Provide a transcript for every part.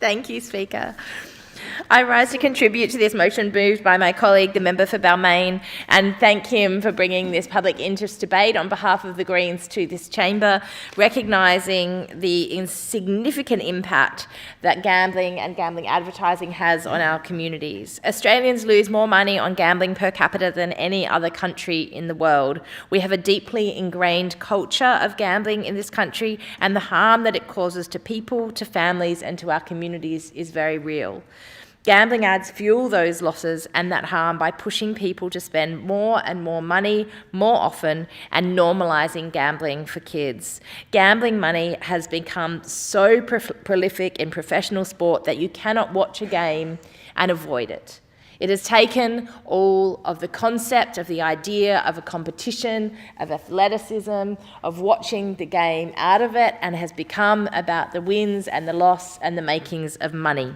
Thank you, Speaker. I rise to contribute to this motion moved by my colleague, the member for Balmain, and thank him for bringing this public interest debate on behalf of the Greens to this chamber, recognising the significant impact that gambling and gambling advertising has on our communities. Australians lose more money on gambling per capita than any other country in the world. We have a deeply ingrained culture of gambling in this country, and the harm that it causes to people, to families, and to our communities is very real. Gambling ads fuel those losses and that harm by pushing people to spend more and more money more often and normalising gambling for kids. Gambling money has become so prolific in professional sport that you cannot watch a game and avoid it. It has taken all of the concept of the idea of a competition, of athleticism, of watching the game out of it, and has become about the wins and the loss and the makings of money.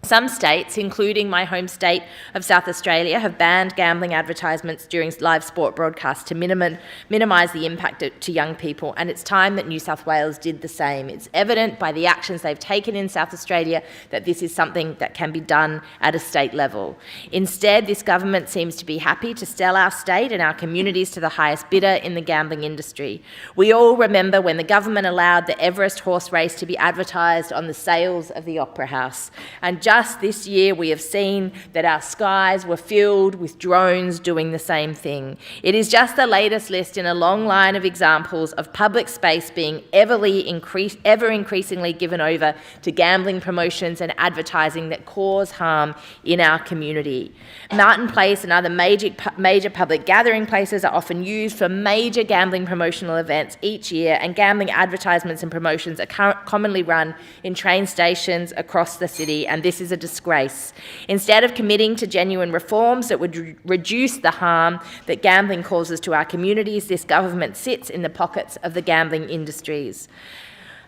Some states, including my home state of South Australia, have banned gambling advertisements during live sport broadcasts to minimise the impact to young people, and it's time that New South Wales did the same. It's evident by the actions they've taken in South Australia that this is something that can be done at a state level. Instead, this government seems to be happy to sell our state and our communities to the highest bidder in the gambling industry. We all remember when the government allowed the Everest horse race to be advertised on the sales of the Opera House, and just this year, we have seen that our skies were filled with drones doing the same thing. It is just the latest list in a long line of examples of public space being ever increasingly given over to gambling promotions and advertising that cause harm in our community. Mountain Place and other major public gathering places are often used for major gambling promotional events each year, and gambling advertisements and promotions are commonly run in train stations across the city, and this is a disgrace. Instead of committing to genuine reforms that would reduce the harm that gambling causes to our communities, this government sits in the pockets of the gambling industries.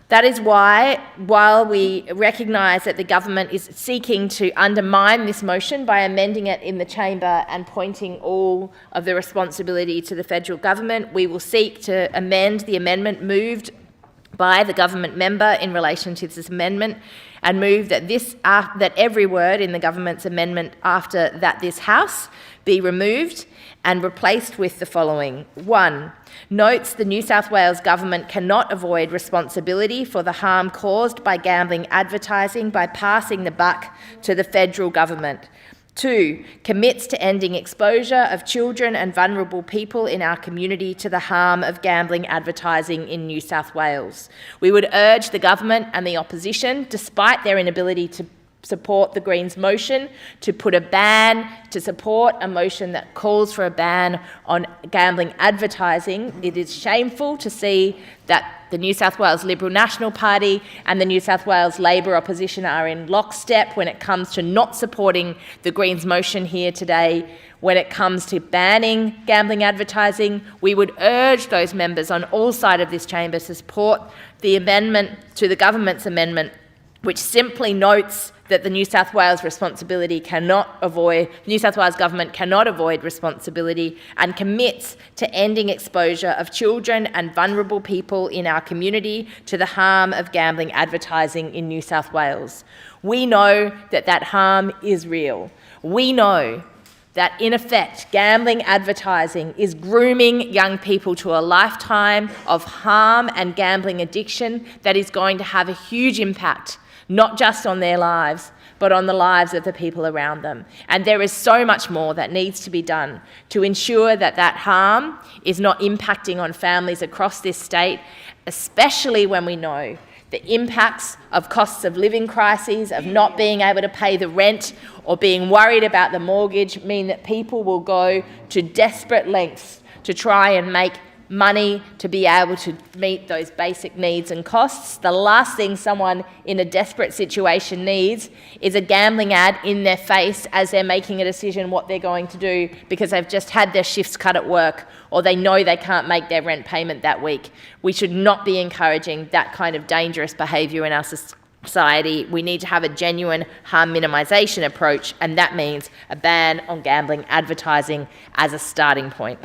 That is why, while we recognise that the government is seeking to undermine this motion by amending it in the chamber and pointing all of the responsibility to the federal government, we will seek to amend the amendment moved by the government member in relation to this amendment, and move that that every word in the government's amendment after that this House be removed and replaced with the following. 1. Notes the New South Wales government cannot avoid responsibility for the harm caused by gambling advertising by passing the buck to the federal government. 2. Commits to ending exposure of children and vulnerable people in our community to the harm of gambling advertising in New South Wales. We would urge the government and the opposition, despite their inability to support the Greens motion, to put a ban, to support a motion that calls for a ban on gambling advertising. It is shameful to see that the New South Wales Liberal National Party and the New South Wales Labor opposition are in lockstep when it comes to not supporting the Greens motion here today. When it comes to banning gambling advertising, we would urge those members on all sides of this chamber to support the amendment to the government's amendment, which simply notes that the New South Wales government cannot avoid responsibility, and commits to ending exposure of children and vulnerable people in our community to the harm of gambling advertising in New South Wales. We know that that harm is real. We know that, in effect, gambling advertising is grooming young people to a lifetime of harm and gambling addiction that is going to have a huge impact, not just on their lives, but on the lives of the people around them. And there is so much more that needs to be done to ensure that that harm is not impacting on families across this state, especially when we know the impacts of costs of living crises, of not being able to pay the rent or being worried about the mortgage, mean that people will go to desperate lengths to try and make money to be able to meet those basic needs and costs. The last thing someone in a desperate situation needs is a gambling ad in their face as they're making a decision what they're going to do because they've just had their shifts cut at work or they know they can't make their rent payment that week. We should not be encouraging that kind of dangerous behaviour in our society. We need to have a genuine harm minimisation approach, and that means a ban on gambling advertising as a starting point.